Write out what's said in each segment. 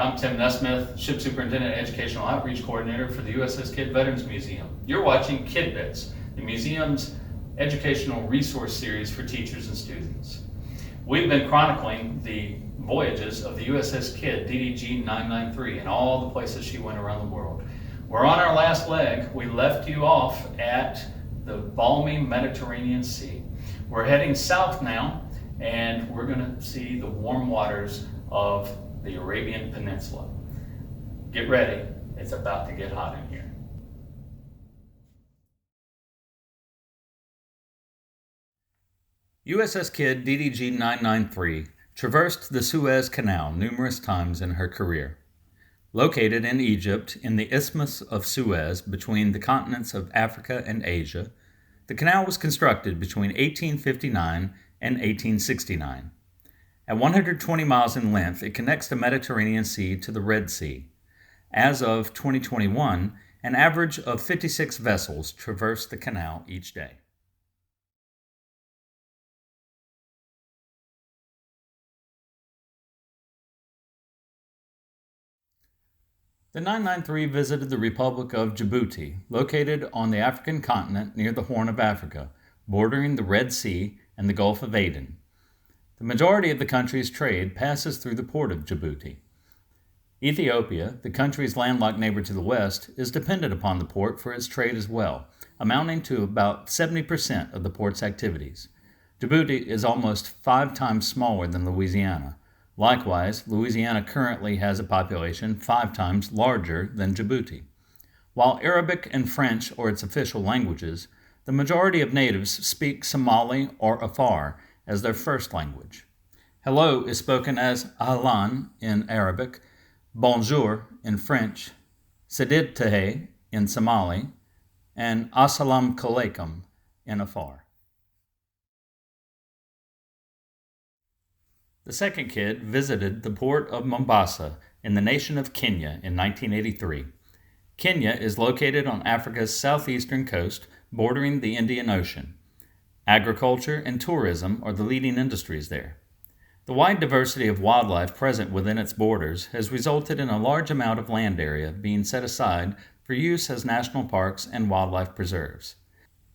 I'm Tim Nesmith, Ship Superintendent and Educational Outreach Coordinator for the USS KIDD Veterans Museum. You're watching KIDD Bits, the museum's educational resource series for teachers and students. We've been chronicling the voyages of the USS KIDD DDG 993 and all the places she went around the world. We're on our last leg. We left you off at the balmy Mediterranean Sea. We're heading south now, and we're going to see the warm waters of the Arabian Peninsula. Get ready, it's about to get hot in here. USS KIDD DDG 993 traversed the Suez Canal numerous times in her career. Located in Egypt in the Isthmus of Suez between the continents of Africa and Asia, the canal was constructed between 1859 and 1869. At 120 miles in length, it connects the Mediterranean Sea to the Red Sea. As of 2021, an average of 56 vessels traverse the canal each day. The 993 visited the Republic of Djibouti, located on the African continent near the Horn of Africa, bordering the Red Sea and the Gulf of Aden. The majority of the country's trade passes through the port of Djibouti. Ethiopia, the country's landlocked neighbor to the west, is dependent upon the port for its trade as well, amounting to about 70% of the port's activities. Djibouti is almost 5 times smaller than Louisiana. Likewise, Louisiana currently has a population 5 times larger than Djibouti. While Arabic and French are its official languages, the majority of natives speak Somali or Afar as their first language. Hello is spoken as ahlan in Arabic, bonjour in French, sedid tahe in Somali, and assalamu alaikum in Afar. The second KIDD visited the port of Mombasa in the nation of Kenya in 1983. Kenya is located on Africa's southeastern coast, bordering the Indian Ocean. Agriculture and tourism are the leading industries there. The wide diversity of wildlife present within its borders has resulted in a large amount of land area being set aside for use as national parks and wildlife preserves.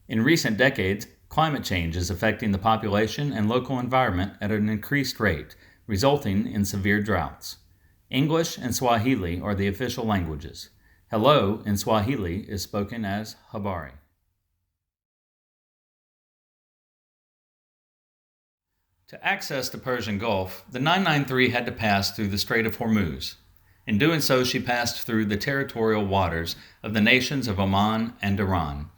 In recent decades, climate change is affecting the population and local environment at an increased rate, resulting in severe droughts. English and Swahili are the official languages. Hello in Swahili is spoken as habari. To access the Persian Gulf, the 993 had to pass through the Strait of Hormuz. In doing so, she passed through the territorial waters of the nations of Oman and Iran.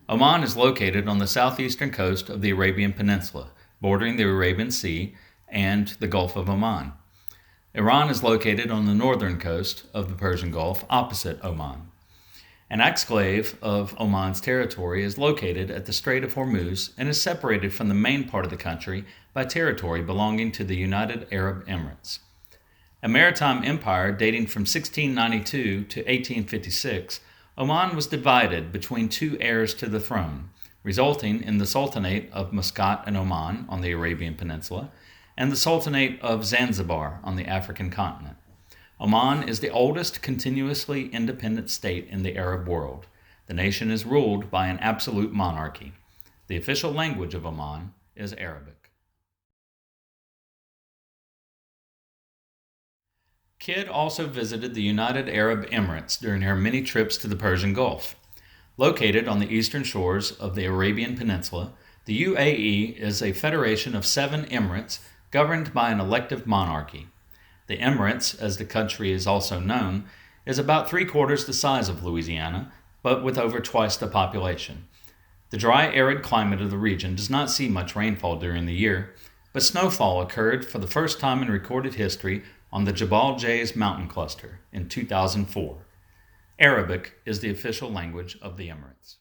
Oman is located on the southeastern coast of the Arabian Peninsula, bordering the Arabian Sea and the Gulf of Oman. Iran is located on the northern coast of the Persian Gulf, opposite Oman. An exclave of Oman's territory is located at the Strait of Hormuz and is separated from the main part of the country by territory belonging to the United Arab Emirates. A maritime empire dating from 1692 to 1856, Oman was divided between 2 heirs to the throne, resulting in the Sultanate of Muscat and Oman on the Arabian Peninsula and the Sultanate of Zanzibar on the African continent. Oman is the oldest continuously independent state in the Arab world. The nation is ruled by an absolute monarchy. The official language of Oman is Arabic. KIDD also visited the United Arab Emirates during her many trips to the Persian Gulf. Located on the eastern shores of the Arabian Peninsula, the UAE is a federation of 7 emirates governed by an elective monarchy. The Emirates, as the country is also known, is about 3/4 the size of Louisiana, but with over twice the population. The dry, arid climate of the region does not see much rainfall during the year, but snowfall occurred for the first time in recorded history on the Jabal Jayz mountain cluster in 2004. Arabic is the official language of the Emirates.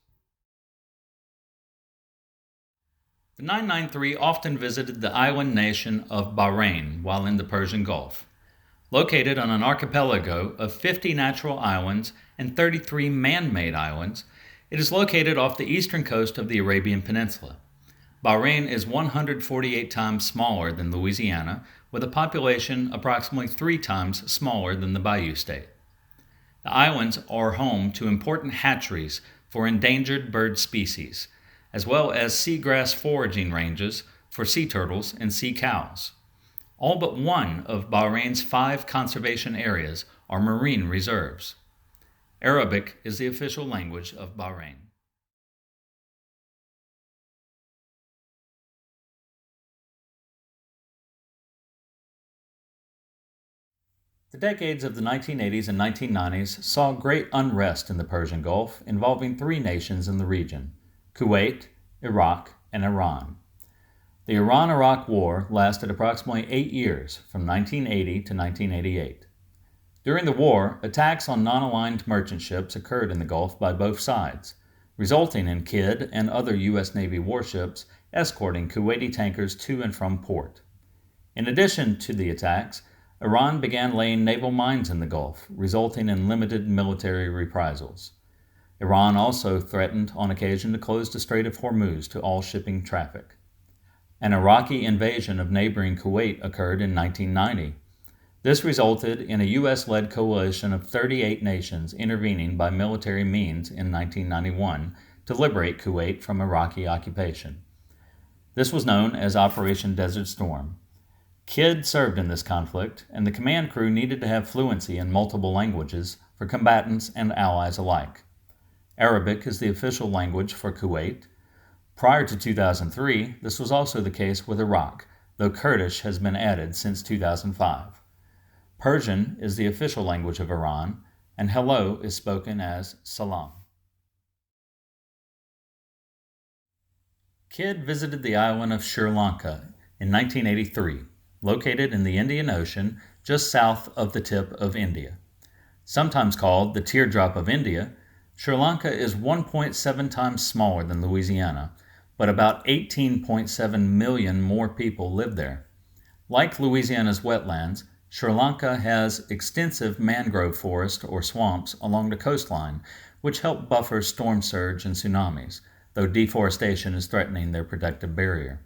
The 993 often visited the island nation of Bahrain while in the Persian Gulf. Located on an archipelago of 50 natural islands and 33 man-made islands, it is located off the eastern coast of the Arabian Peninsula. Bahrain is 148 times smaller than Louisiana, with a population approximately 3 times smaller than the Bayou State. The islands are home to important hatcheries for endangered bird species, as well as seagrass foraging ranges for sea turtles and sea cows. All but one of Bahrain's 5 conservation areas are marine reserves. Arabic is the official language of Bahrain. The decades of the 1980s and 1990s saw great unrest in the Persian Gulf involving 3 nations in the region: Kuwait, Iraq, and Iran. The Iran-Iraq War lasted approximately 8 years, from 1980 to 1988. During the war, attacks on non-aligned merchant ships occurred in the Gulf by both sides, resulting in KIDD and other U.S. Navy warships escorting Kuwaiti tankers to and from port. In addition to the attacks, Iran began laying naval mines in the Gulf, resulting in limited military reprisals. Iran also threatened on occasion to close the Strait of Hormuz to all shipping traffic. An Iraqi invasion of neighboring Kuwait occurred in 1990. This resulted in a U.S.-led coalition of 38 nations intervening by military means in 1991 to liberate Kuwait from Iraqi occupation. This was known as Operation Desert Storm. KIDD served in this conflict, and the command crew needed to have fluency in multiple languages for combatants and allies alike. Arabic is the official language for Kuwait. Prior to 2003, this was also the case with Iraq, though Kurdish has been added since 2005. Persian is the official language of Iran, and hello is spoken as salam. KIDD visited the island of Sri Lanka in 1983, located in the Indian Ocean just south of the tip of India. Sometimes called the teardrop of India, Sri Lanka is 1.7 times smaller than Louisiana, but about 18.7 million more people live there. Like Louisiana's wetlands, Sri Lanka has extensive mangrove forest or swamps along the coastline, which help buffer storm surge and tsunamis, though deforestation is threatening their protective barrier.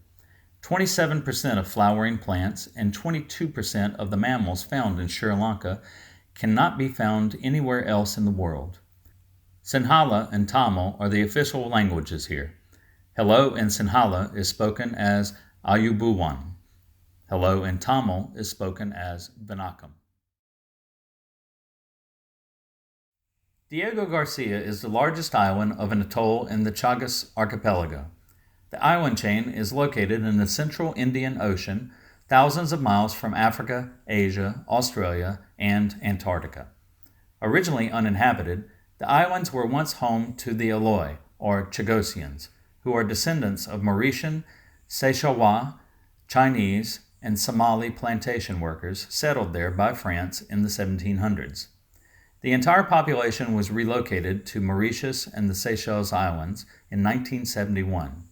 27% of flowering plants and 22% of the mammals found in Sri Lanka cannot be found anywhere else in the world. Sinhala and Tamil are the official languages here. Hello in Sinhala is spoken as Ayubuwan. Hello in Tamil is spoken as Vanakkam. Diego Garcia is the largest island of an atoll in the Chagos archipelago. The island chain is located in the central Indian Ocean, thousands of miles from Africa, Asia, Australia, and Antarctica. Originally uninhabited, the islands were once home to the Aloi, or Chagosians, who are descendants of Mauritian, Seychellois, Chinese, and Somali plantation workers settled there by France in the 1700s. The entire population was relocated to Mauritius and the Seychelles Islands in 1971.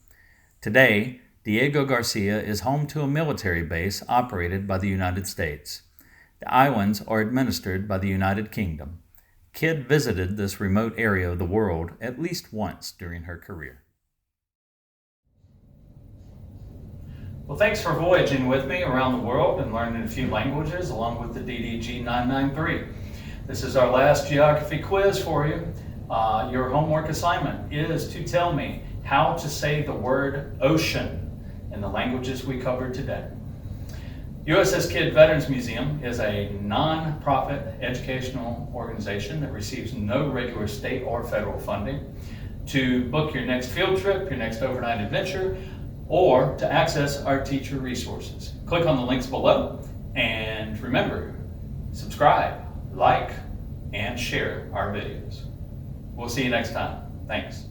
Today, Diego Garcia is home to a military base operated by the United States. The islands are administered by the United Kingdom. KIDD visited this remote area of the world at least once during her career. Well, thanks for voyaging with me around the world and learning a few languages along with the DDG 993. This is our last geography quiz for you. Your homework assignment is to tell me how to say the word ocean in the languages we covered today. USS KIDD Veterans Museum is a non-profit educational organization that receives no regular state or federal funding. To book your next field trip, your next overnight adventure, or to access our teacher resources, click on the links below, and remember, subscribe, like, and share our videos. We'll see you next time. Thanks.